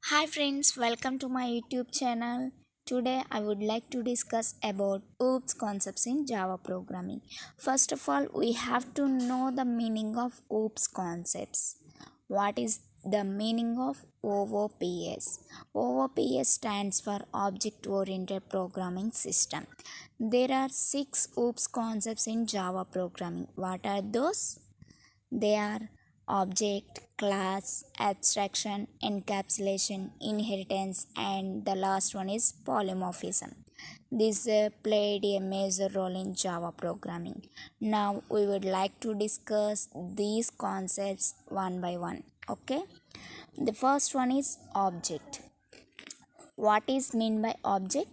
Hi friends, welcome to my YouTube channel. Today I would like to discuss about OOPS concepts in Java programming. First of all, we have to know the meaning of OOPS concepts. What is the meaning of OOPS? OOPS stands for Object Oriented Programming System. There are 6 OOPS concepts in Java programming. What are those? They are object, class, abstraction, encapsulation, inheritance, and the last one is polymorphism. This played a major role in Java programming. Now we would like to discuss these concepts one by one. Okay, the first one is object. What is meant by object?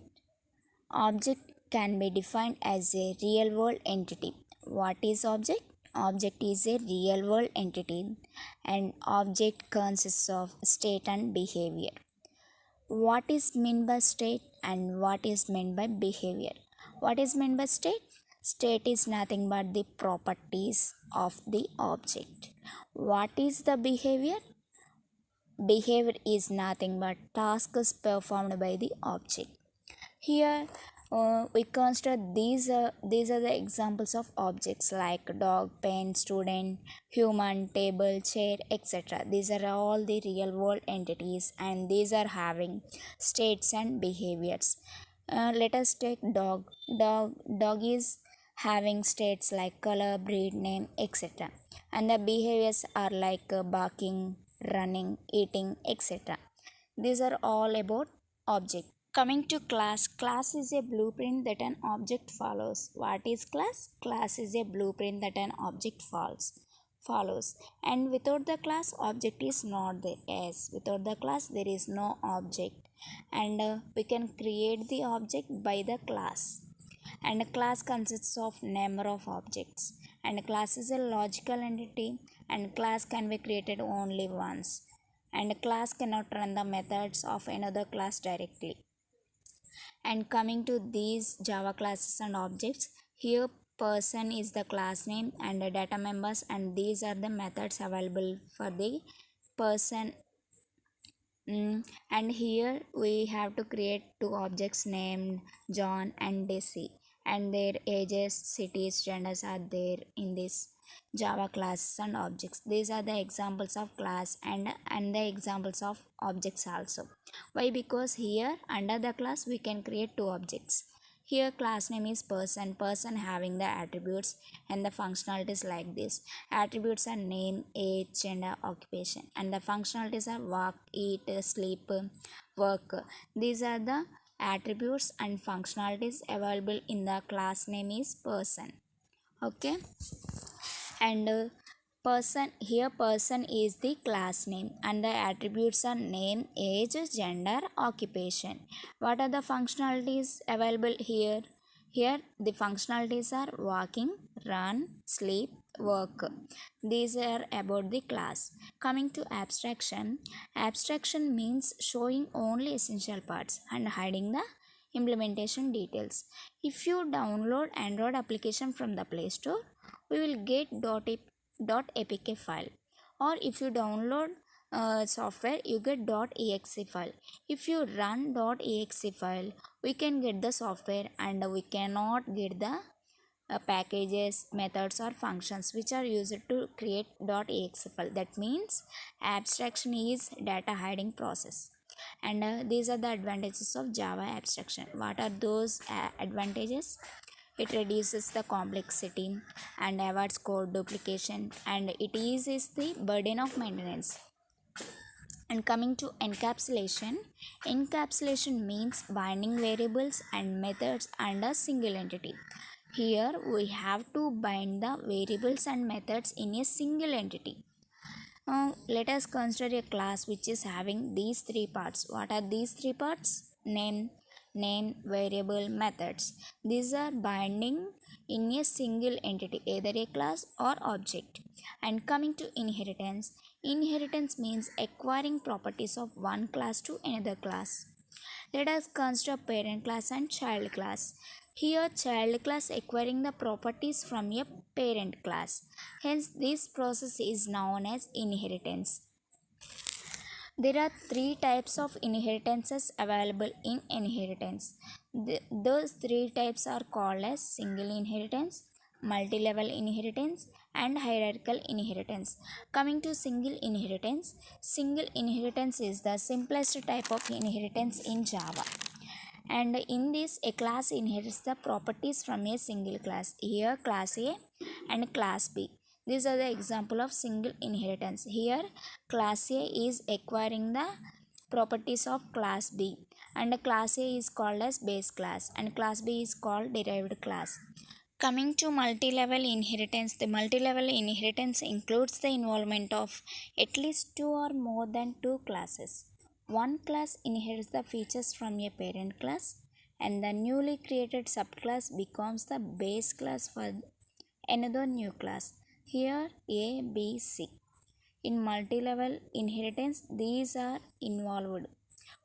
Object can be defined as a real world entity. What is object? Object is a real world entity and object consists of state and behavior. What is meant by state and what is meant by behavior? What is meant by state? State is nothing but the properties of the object. What is the behavior? Behavior is nothing but tasks performed by the object. Here we consider these are the examples of objects like dog, pen, student, human, table, chair, etc. These are all the real world entities and these are having states and behaviors. Let us take dog. Dog is having states like color, breed, name, etc. And the behaviors are like barking, running, eating, etc. These are all about object. Coming to class, class is a blueprint that an object follows. What is class? Class is a blueprint that an object follows. And without the class, object is not there. Yes, without the class, there is no object. And we can create the object by the class. And a class consists of number of objects. And a class is a logical entity. And class can be created only once. And a class cannot run the methods of another class directly. And coming to these Java classes and objects, here person is the class name and the data members, and these are the methods available for the person. And here we have to create two objects named John and Daisy, and their ages, cities, genders are there in this Java classes and objects. These are the examples of class and the examples of objects also. Why? Because here under the class we can create two objects. Here class name is person having the attributes and the functionalities like this. Attributes are name, age, gender, occupation, and the functionalities are walk, eat, sleep, work. These are the attributes and functionalities available in the class name is person. Okay, and person is the class name and the attributes are name, age, gender, occupation. What are the functionalities available here? Here the functionalities are walking, run, sleep, work. These are about the class. Coming to abstraction, abstraction means showing only essential parts and hiding the implementation details. If you download Android application from the Play Store, we will get .apk file, or if you download software you get .exe file. If you run .exe file, we can get the software and we cannot get the packages, methods or functions which are used to create .exe file. That means abstraction is data hiding process. And these are the advantages of Java abstraction. What are those advantages? It reduces the complexity and avoids code duplication, and it eases the burden of maintenance. And coming to encapsulation, encapsulation means binding variables and methods under a single entity. Here we have to bind the variables and methods in a single entity. Now let us consider a class which is having these three parts. What are these three parts? Name, variable, methods. These are binding in a single entity, either a class or object. And coming to inheritance, inheritance means acquiring properties of one class to another class. Let us consider parent class and child class. Here child class acquiring the properties from a parent class. Hence this process is known as inheritance. There are three types of inheritances available in inheritance. Those three types are called as single inheritance, multi-level inheritance, and hierarchical inheritance. Coming to single inheritance is the simplest type of inheritance in Java. And in this, a class inherits the properties from a single class. Here, class A and class B. These are the example of single inheritance. Here, class A is acquiring the properties of class B, and class A is called as base class, and class B is called derived class. Coming to multi-level inheritance, the multi-level inheritance includes the involvement of at least two or more than two classes. One class inherits the features from a parent class, and the newly created subclass becomes the base class for another new class. Here A, B, C. In multi-level inheritance, these are involved.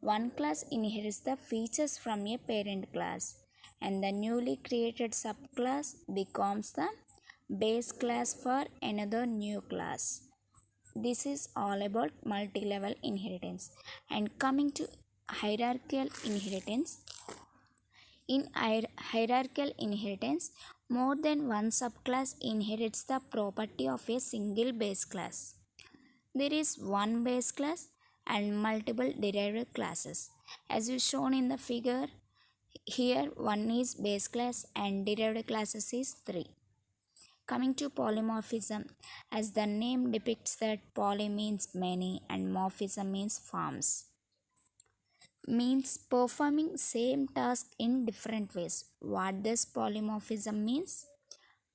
One class inherits the features from a parent class, and the newly created subclass becomes the base class for another new class. This is all about multi-level inheritance. And coming to hierarchical inheritance, in hierarchical inheritance, more than one subclass inherits the property of a single base class. There is one base class and multiple derived classes. As is shown in the figure, here one is base class and derived classes is 3. Coming to polymorphism, as the name depicts that poly means many and morphism means forms. Means performing same task in different ways. What does polymorphism means?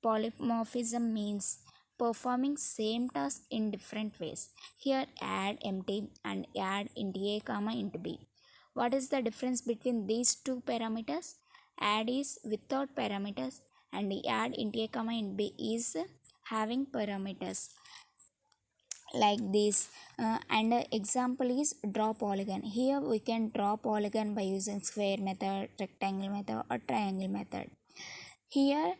Polymorphism means performing same task in different ways. Here add empty and add int a comma int b. What is the difference between these two parameters? Add is without parameters and add int a comma int b is having parameters like this. And example is draw polygon. Here we can draw polygon by using square method, rectangle method or triangle method. Here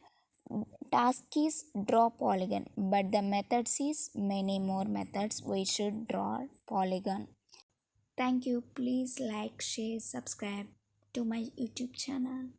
task is draw polygon, but the methods is many more methods we should draw polygon. Thank you. Please like, share, subscribe to my YouTube channel.